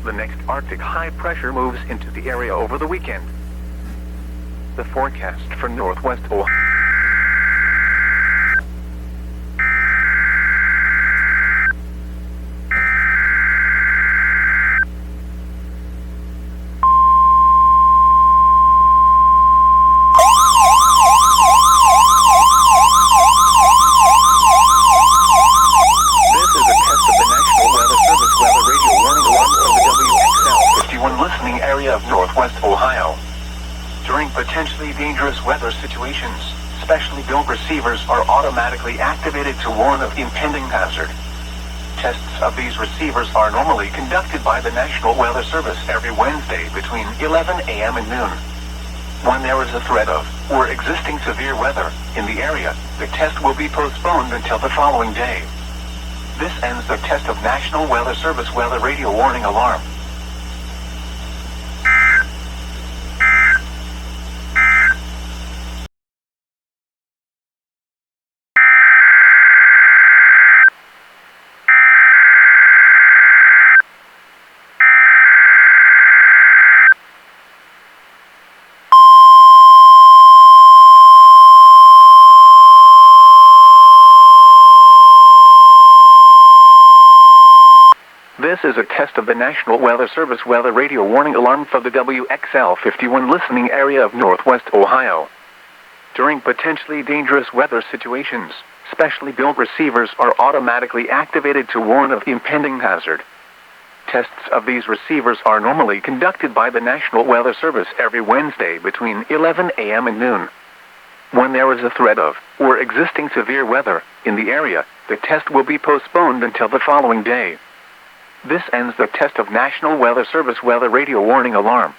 The next Arctic high pressure moves into the area over the weekend. The forecast for northwest Ohio. Northwest Ohio. During potentially dangerous weather situations, specially built receivers are automatically activated to warn of impending hazard. Tests of these receivers are normally conducted by the National Weather Service every Wednesday between 11 a.m. and noon. When there is a threat of, or existing severe weather, in the area, the test will be postponed until the following day. This ends the test of National Weather Service weather radio warning alarm. This is a test of the National Weather Service weather radio warning alarm for the WXL51 listening area of Northwest Ohio. During potentially dangerous weather situations, specially built receivers are automatically activated to warn of impending hazard. Tests of these receivers are normally conducted by the National Weather Service every Wednesday between 11 a.m. and noon. When there is a threat of, or existing severe weather, in the area, the test will be postponed until the following day. This ends the test of National Weather Service weather radio warning alarm.